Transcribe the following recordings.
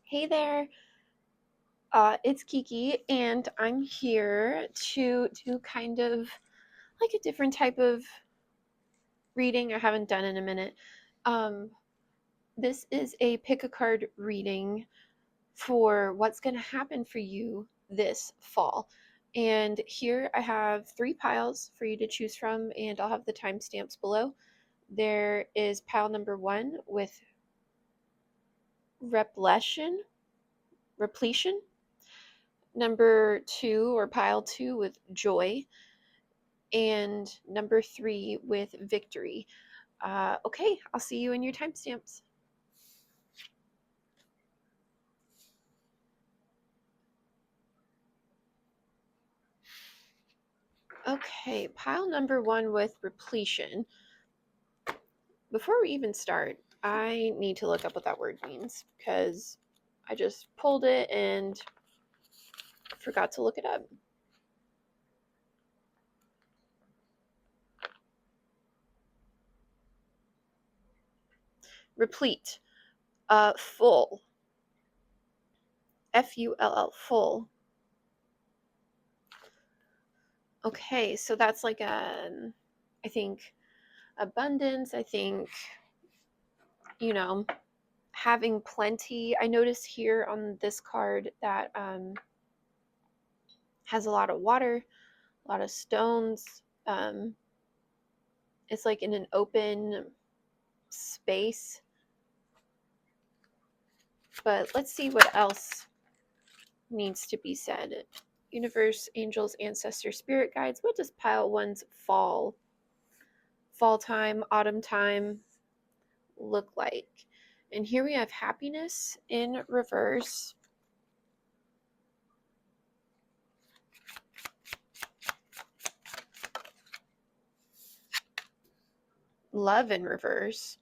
Hey there, it's Kiki, and I'm here to do kind of like a different type of reading I haven't done in a minute. Um, this is a pick a card reading for what's going to happen for you this fall. And here I have three piles for you to choose from, and I'll have the timestamps below. There is pile number one with repletion, repletion. Number two, or pile two, with joy, and number three with victory. Okay, I'll see you in your timestamps. Okay, pile number one with repletion. Before we even start, I need to look up what that word means because I just pulled it and forgot to look it up. Replete, full, Full, full. Okay, so that's like I think, abundance. I think, you know, having plenty. I notice here on this card that has a lot of water, a lot of stones. It's like in an open space. But let's see what else needs to be said. Universe, angels, ancestors, spirit guides. What does pile one's fall time, autumn time look like? And here we have happiness in reverse. Love in reverse.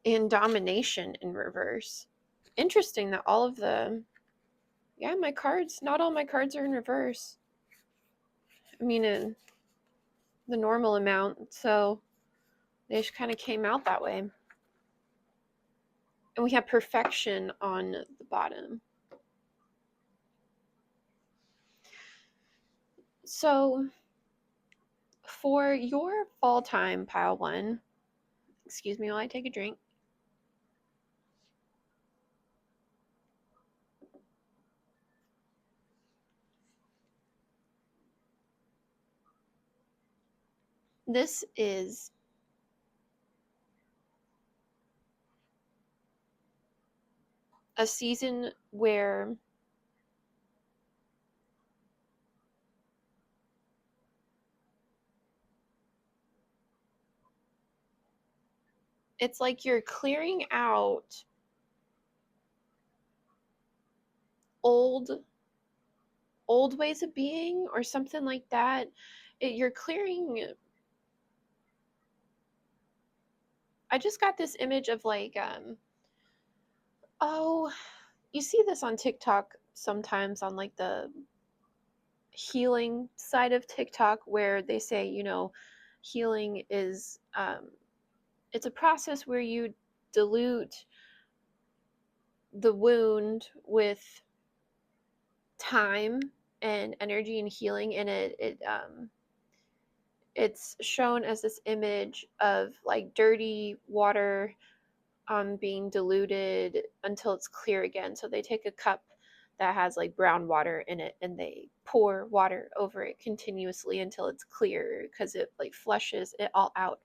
And domination in reverse. Interesting that all of the, yeah, my cards, not all my cards are in reverse. I mean, in the normal amount, so they just kind of came out that way. And we have perfection on the bottom. So for your fall time, pile one, excuse me while I take a drink. This is a season where it's like you're clearing out old ways of being or something like that. You're clearing. I just got this image of like oh, you see this on TikTok sometimes, on like the healing side of TikTok, where they say, healing is it's a process where you dilute the wound with time and energy and healing, and it's shown as this image of like dirty water being diluted until it's clear again. So they take a cup that has like brown water in it and they pour water over it continuously until it's clear, because it like flushes it all out.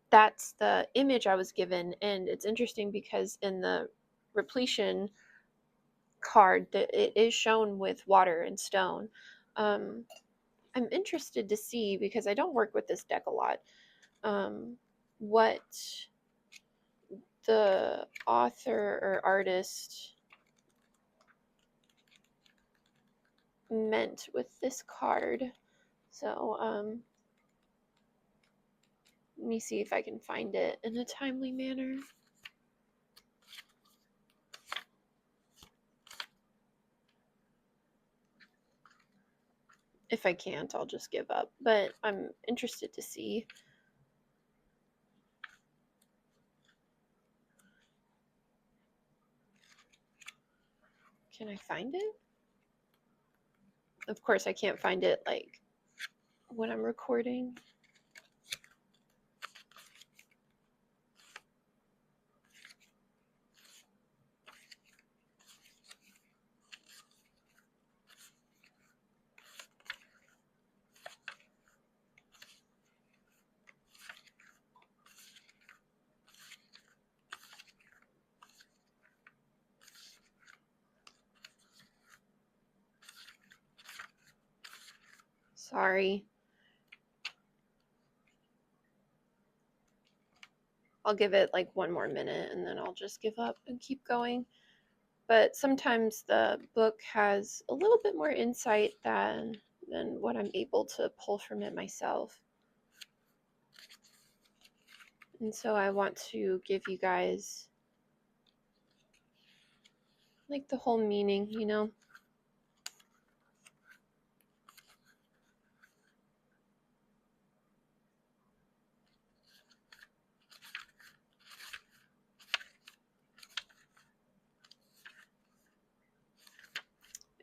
That's the image I was given, and it's interesting because in the repletion card that it is shown with water and stone. I'm interested to see, because I don't work with this deck a lot, what the author or artist meant with this card. So let me see if I can find it in a timely manner. If I can't, I'll just give up. But I'm interested to see. Can I find it? Of course, I can't find it like when I'm recording. Sorry. I'll give it like one more minute and then I'll just give up and keep going. But sometimes the book has a little bit more insight than what I'm able to pull from it myself. And so I want to give you guys like the whole meaning, you know?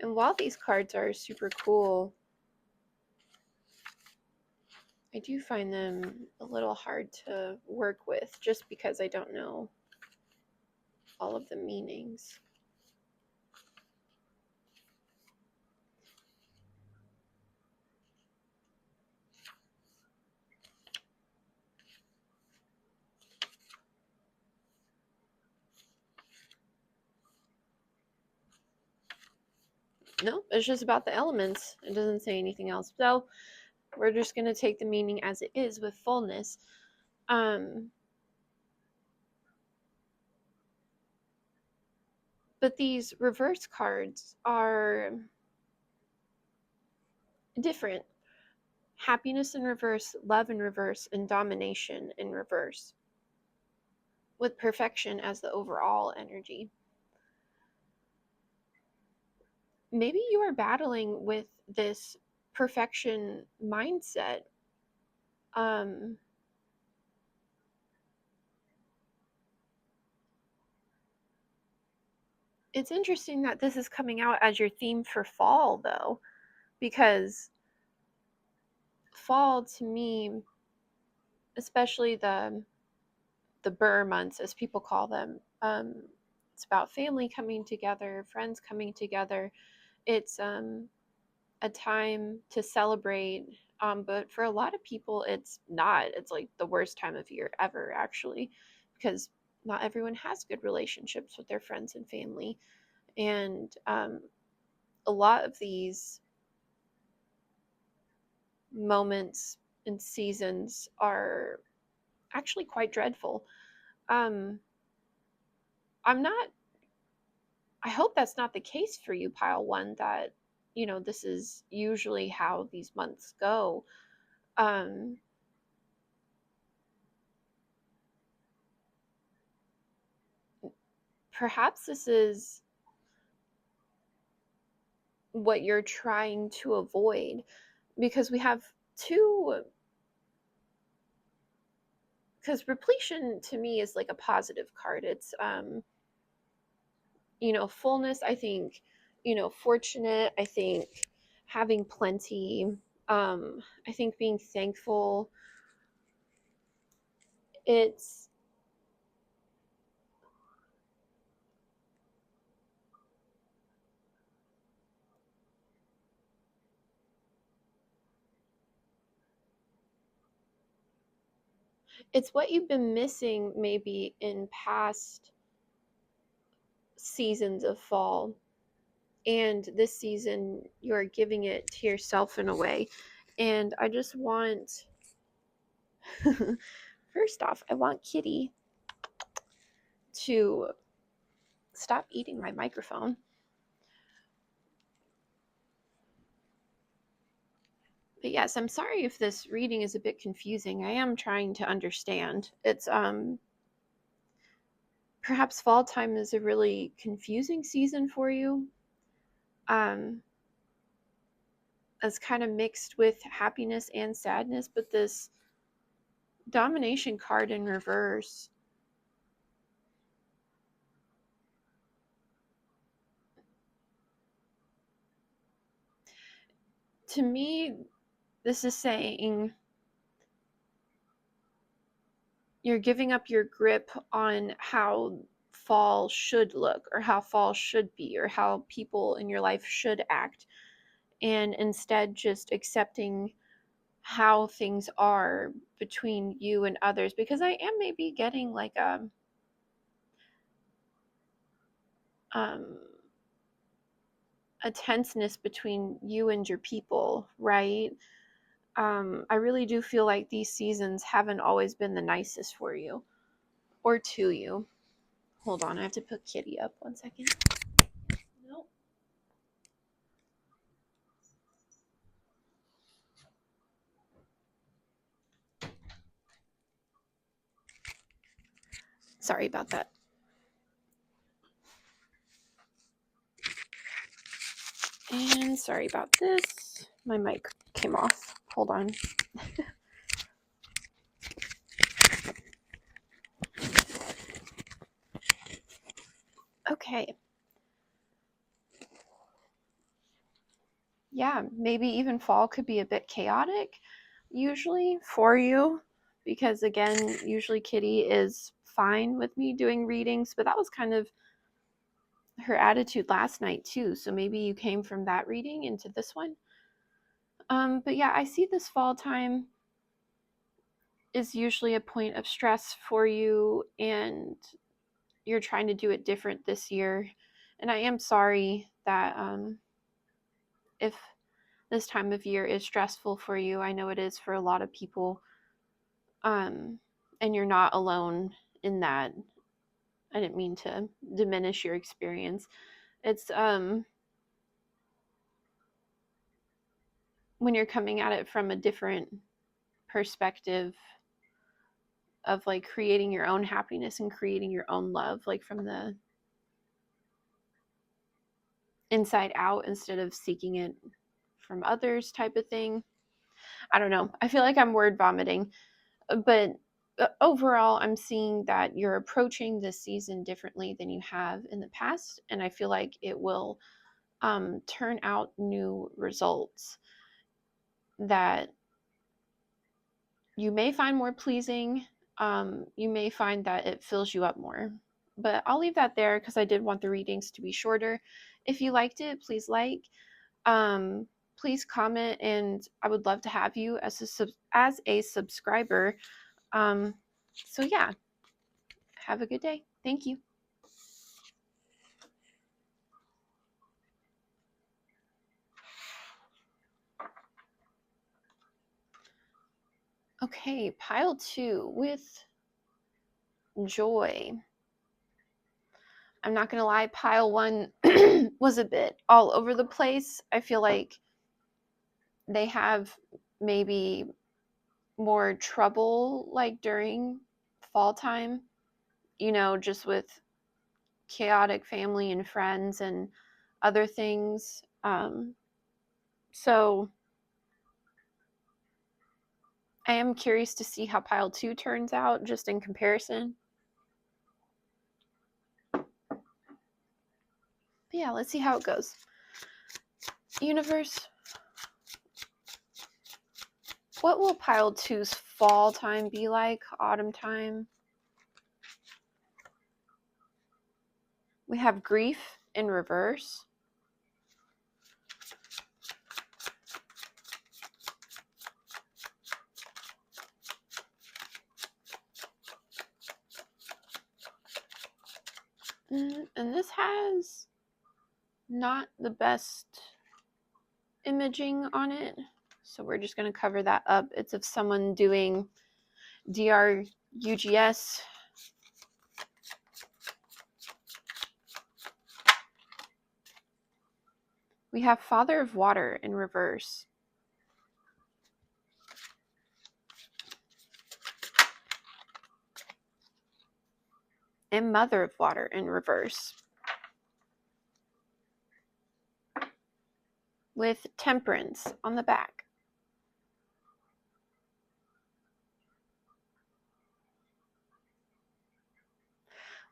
And while these cards are super cool, I do find them a little hard to work with just because I don't know all of the meanings. No, it's just about the elements. It doesn't say anything else. So we're just going to take the meaning as it is with fullness. But these reverse cards are different. Happiness in reverse, love in reverse, and domination in reverse, with perfection as the overall energy. Maybe you are battling with this perfection mindset. It's interesting that this is coming out as your theme for fall, though, because fall to me, especially the Burr months, as people call them, it's about family coming together, friends coming together. It's a time to celebrate, but for a lot of people, it's not. It's like the worst time of year ever, actually, because not everyone has good relationships with their friends and family. And a lot of these moments and seasons are actually quite dreadful. Um, I'm not, I hope that's not the case for you, Pile One, that, this is usually how these months go. Um, Perhaps this is what you're trying to avoid because we have two, because repletion to me is like a positive card. It's fullness, I think, fortunate, I think having plenty, I think being thankful. It's it's what you've been missing maybe in past seasons of fall, and this season you're giving it to yourself in a way. And I just want first off, I want Kitty to stop eating my microphone. But yes, I'm sorry if this reading is a bit confusing. I am trying to understand. It's perhaps fall time is a really confusing season for you. Um as kind of mixed with happiness and sadness, but this domination card in reverse. To me, this is saying you're giving up your grip on how fall should look or how fall should be or how people in your life should act, and instead just accepting how things are between you and others, because I am maybe getting like um a tenseness between you and your people, right? I really do feel like these seasons haven't always been the nicest for you or to you. Hold on, I have to put Kitty up 1 second. Nope. Sorry about that. And sorry about this. My mic came off. Hold on. Okay. Yeah, maybe even fall could be a bit chaotic usually for you, because again, usually Kitty is fine with me doing readings, but that was kind of her attitude last night too. So maybe you came from that reading into this one. But yeah, I see this fall time is usually a point of stress for you, and you're trying to do it different this year. And I am sorry that if this time of year is stressful for you. I know it is for a lot of people. And you're not alone in that. I didn't mean to diminish your experience. It's when you're coming at it from a different perspective of like creating your own happiness and creating your own love, like from the inside out instead of seeking it from others type of thing. I don't know. I feel like I'm word vomiting, but overall, I'm seeing that you're approaching this season differently than you have in the past, and I feel like it will turn out new results that you may find more pleasing. You may find that it fills you up more. But I'll leave that there because I did want the readings to be shorter. If you liked it, please like. Um, Please comment, and I would love to have you as a subscriber. So yeah, have a good day. Thank you. Okay, pile 2 with joy. I'm not gonna lie, pile 1 was a bit all over the place. I feel like they have maybe more trouble like during fall time, just with chaotic family and friends and other things. So I am curious to see how pile 2 turns out just in comparison. But yeah, let's see how it goes. Universe, what will pile 2's fall time be like? Autumn time? We have grief in reverse. And this has not the best imaging on it, so we're just going to cover that up. It's of someone doing DRUGS. We have Father of Water in reverse. And Mother of Water in reverse. with temperance on the back.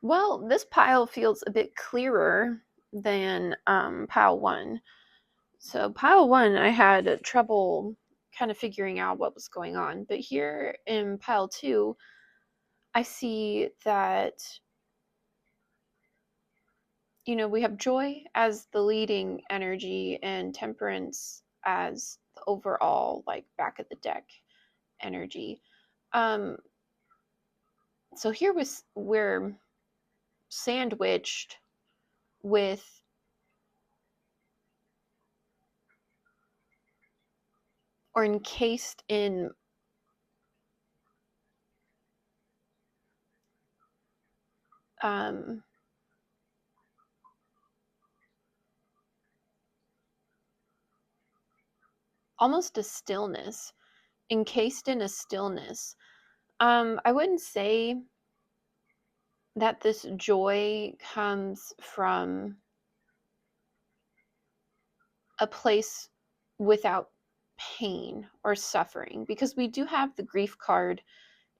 Well, this pile feels a bit clearer than pile 1. So pile 1, I had trouble kind of figuring out what was going on. But here in pile 2, I see that, we have joy as the leading energy and temperance as the overall, like, back of the deck energy. So here we're sandwiched with or encased in almost a stillness, encased in a stillness. I wouldn't say that this joy comes from a place without pain or suffering, because we do have the grief card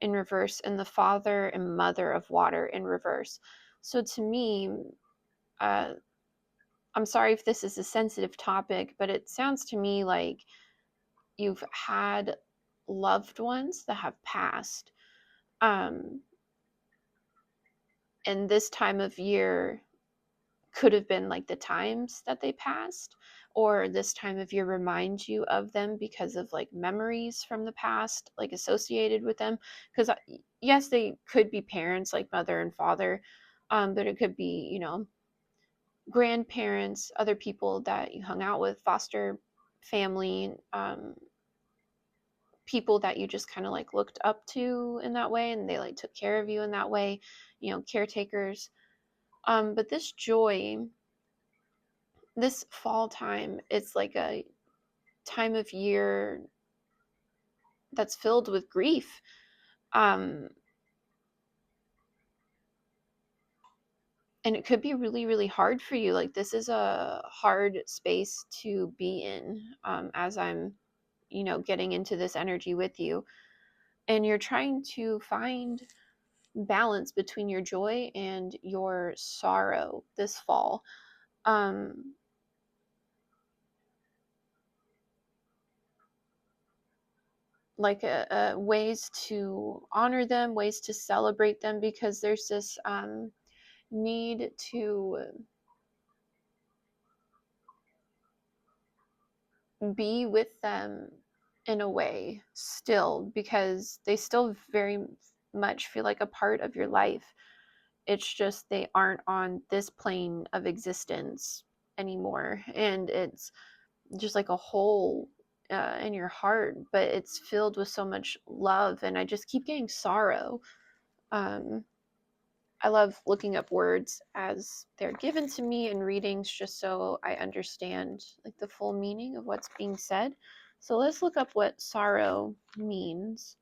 in reverse and the father and mother of water in reverse. So to me, I'm sorry if this is a sensitive topic, but it sounds to me like you've had loved ones that have passed. And this time of year could have been like the times that they passed, or this time of year reminds you of them because of like memories from the past, like associated with them. Because yes, they could be parents like mother and father, but it could be, grandparents, other people that you hung out with, foster family, people that you just kind of like looked up to in that way, and they like took care of you in that way, caretakers. But this joy, this fall time, it's like a time of year that's filled with grief. And it could be really, really hard for you. Like, this is a hard space to be in, as I'm, getting into this energy with you. And you're trying to find balance between your joy and your sorrow this fall. Like ways to honor them, ways to celebrate them, because there's this need to be with them in a way still, because they still very much feel like a part of your life. It's just they aren't on this plane of existence anymore, and it's just like a hole in your heart, but it's filled with so much love, and I just keep getting sorrow. I love looking up words as they're given to me in readings, just so I understand like the full meaning of what's being said. So let's look up what sorrow means.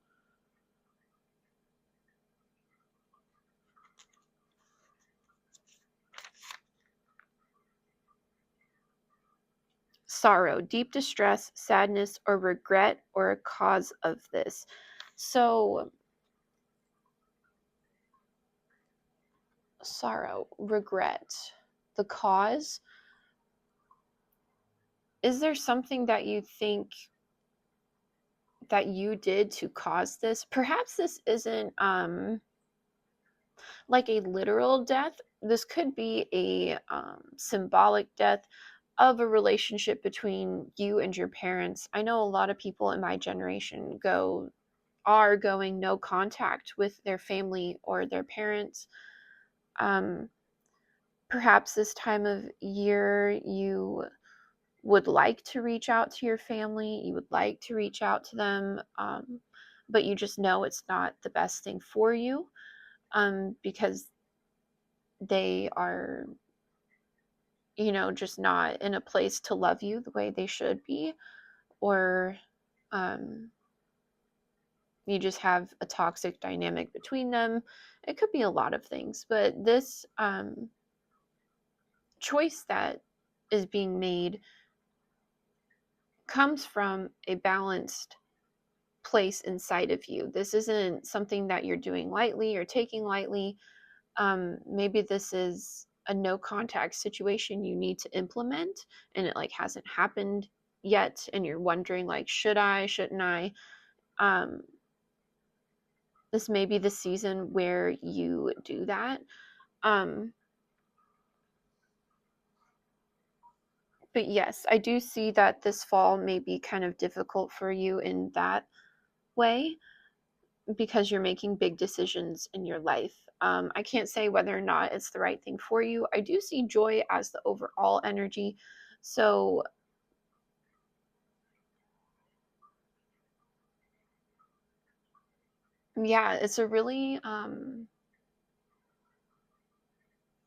Sorrow, deep distress, sadness, or regret, or a cause of this. So sorrow, regret, the cause. Is there something that you think that you did to cause this? Perhaps this isn't like a literal death. This could be a symbolic death of a relationship between you and your parents. I know a lot of people in my generation are going no contact with their family or their parents. Perhaps this time of year you would like to reach out to your family, you would like to reach out to them, but you just know it's not the best thing for you, because they are, just not in a place to love you the way they should be, or you just have a toxic dynamic between them. It could be a lot of things, but this choice that is being made comes from a balanced place inside of you. This isn't something that you're doing lightly or taking lightly. Maybe this is a no contact situation you need to implement, and it like hasn't happened yet, and you're wondering like, should I, shouldn't I? This may be the season where you do that. But yes, I do see that this fall may be kind of difficult for you in that way, because you're making big decisions in your life. I can't say whether or not it's the right thing for you. I do see joy as the overall energy. So, yeah, it's a really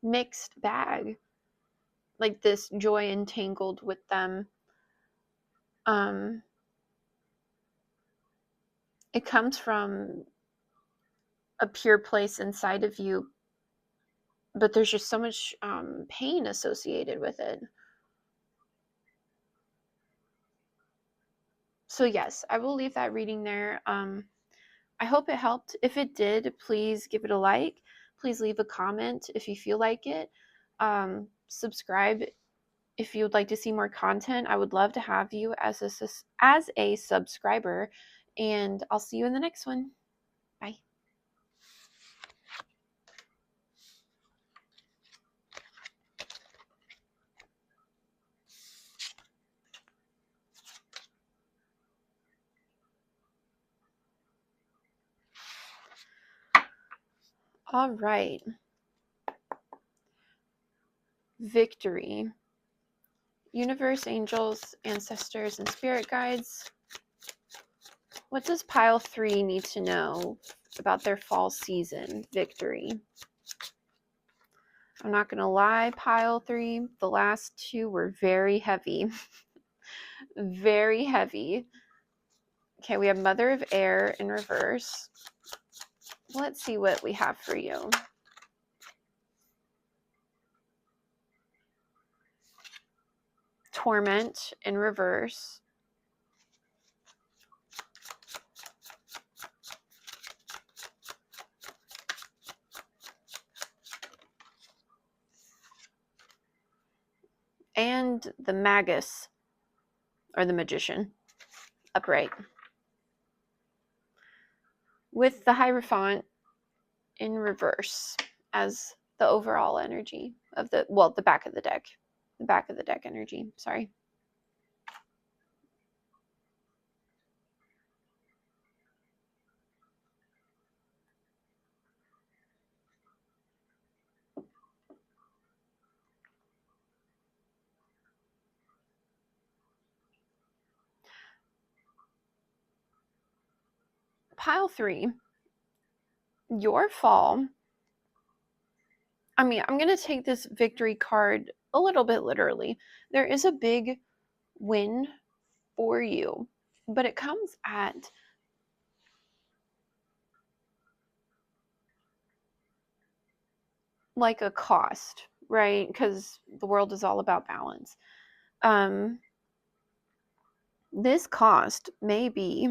mixed bag. Like this joy entangled with them. Um, it comes from a pure place inside of you, but there's just so much pain associated with it. So yes, I will leave that reading there. I hope it helped. If it did, please give it a like. Please leave a comment if you feel like it. Subscribe if you would like to see more content. I would love to have you as a subscriber, and I'll see you in the next one. Bye. All right. Victory. Universe, angels, ancestors, and spirit guides. What does pile 3 need to know about their fall season? Victory. I'm not going to lie, pile 3, the last 2 were very heavy. Very heavy. Okay, we have Mother of Air in reverse. Let's see what we have for you. Torment in reverse. And the Magus, or the Magician, upright. With the Hierophant in reverse as the overall energy of the back of the deck. The back of the deck energy, sorry. Pile 3, your fall. I mean, I'm going to take this victory card a little bit literally. There is a big win for you, but it comes at like a cost, right? Because the world is all about balance. This cost may be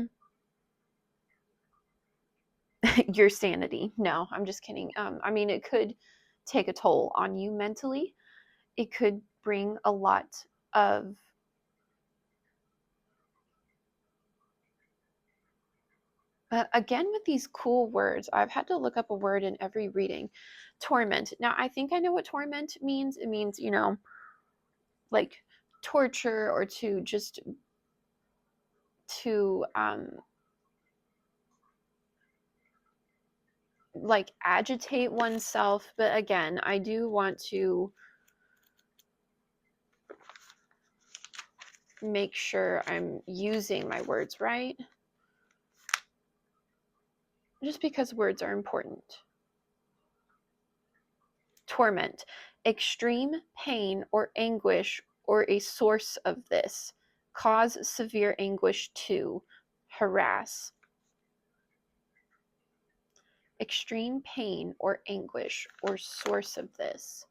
your sanity. No, I'm just kidding. I mean, it could take a toll on you mentally. It could bring a lot of again with these cool words. I've had to look up a word in every reading. Torment. Now, I think I know what torment means. It means, like torture, or to just to like agitate oneself. But again, I do want to make sure I'm using my words right, just because words are important. Torment, extreme pain or anguish, or a source of this. Cause severe anguish to. Harass. Extreme pain or anguish, or source of this.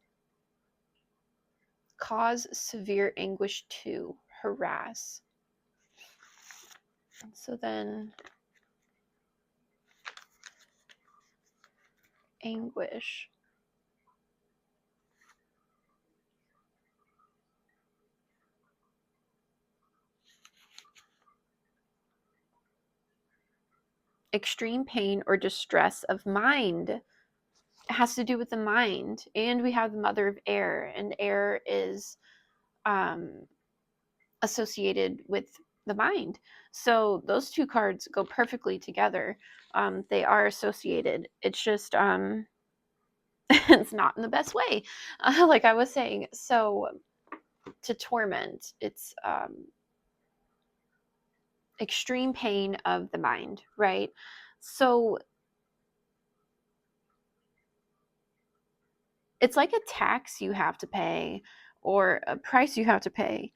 Cause severe anguish to. Harass. So then anguish. Extreme pain or distress of mind. It has to do with the mind. And we have the mother of air, and air is associated with the mind. So those two cards go perfectly together. They are associated. It's just it's not in the best way, like I was saying. So to torment, it's extreme pain of the mind, right? So it's like a tax you have to pay or a price you have to pay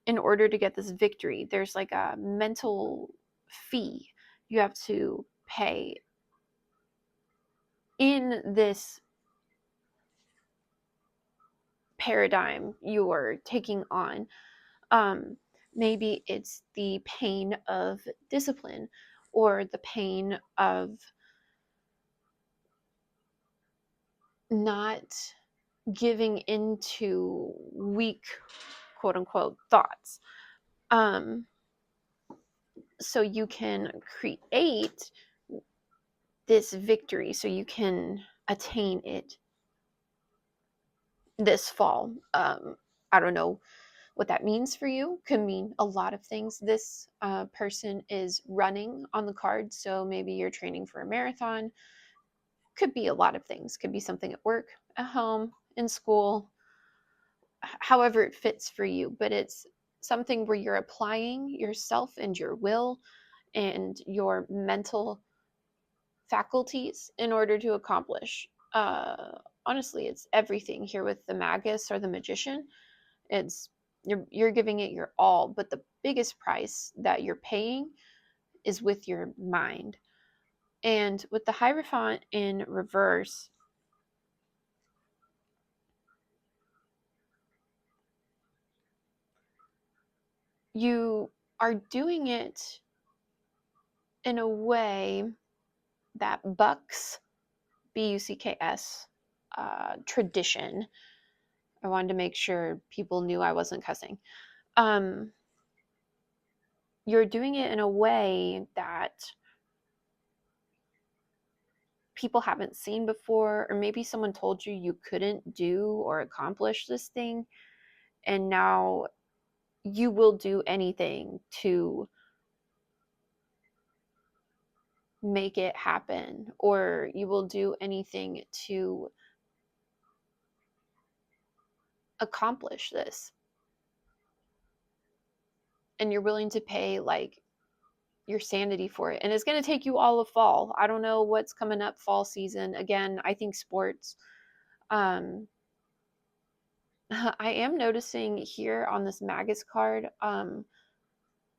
in order to get this victory. There's like a mental fee you have to pay in this paradigm you're taking on. Maybe it's the pain of discipline or the pain of not giving into weak, quote unquote, thoughts. So you can create this victory, so you can attain it this fall. I don't know what that means for you. Could mean a lot of things. This person is running on the card, so maybe you're training for a marathon. Could be a lot of things. Could be something at work, at home, in school, however it fits for you. But it's something where you're applying yourself and your will and your mental faculties in order to accomplish. Honestly, it's everything here with the magus or the magician. It's you're giving it your all, but the biggest price that you're paying is with your mind. And with the Hierophant in reverse, you are doing it in a way that bucks, bucks, tradition. I wanted to make sure people knew I wasn't cussing. Um, you're doing it in a way that people haven't seen before, or maybe someone told you you couldn't do or accomplish this thing, and now you will do anything to make it happen, or you will do anything to accomplish this. And you're willing to pay like your sanity for it. And it's going to take you all of fall. I don't know what's coming up fall season. Again, I think sports. Um, I am noticing here on this Magus card,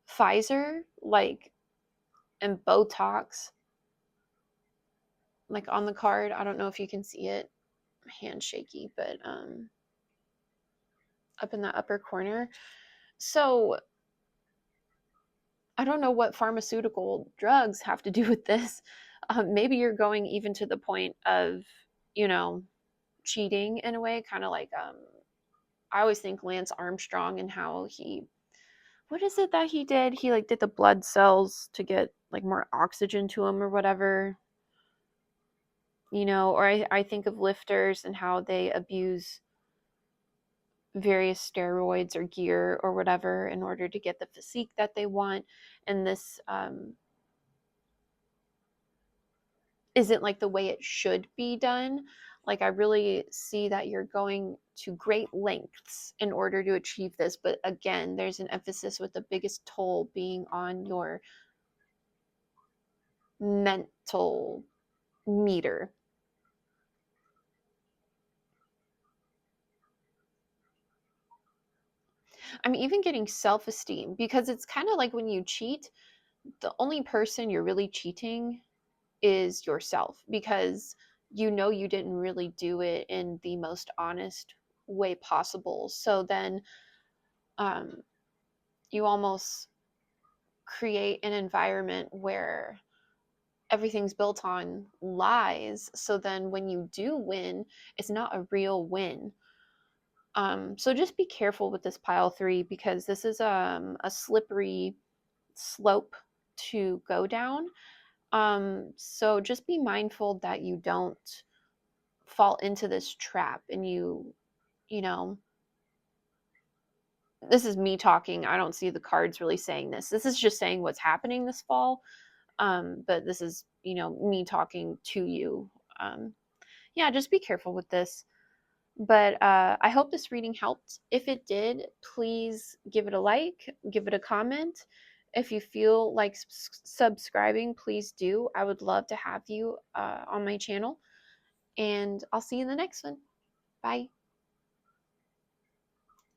Pfizer, like, and Botox, like on the card. I don't know if you can see it, hand shaky, but up in the upper corner. So I don't know what pharmaceutical drugs have to do with this. Maybe you're going even to the point of, you know, cheating in a way, kind of like I always think Lance Armstrong and how he, what is it that he did? He like did the blood cells to get like more oxygen to him or whatever, you know. Or I think of lifters and how they abuse various steroids or gear or whatever in order to get the physique that they want. And this isn't like the way it should be done. Like I really see that you're going to great lengths in order to achieve this, but again, there's an emphasis with the biggest toll being on your mental meter. I'm even getting self-esteem, because it's kind of like when you cheat, the only person you're really cheating is yourself, because you know you didn't really do it in the most honest way possible. So then you almost create an environment where everything's built on lies. So then when you do win, it's not a real win. So just be careful with this pile 3 because this is a slippery slope to go down. So just be mindful that you don't fall into this trap and you know, this is me talking. I don't see the cards really saying this. This is just saying what's happening this fall. But this is, me talking to you. Yeah, just be careful with this. But I hope this reading helped. If it did, please give it a like, give it a comment. If you feel like subscribing, please do. I would love to have you on my channel. And I'll see you in the next one. Bye.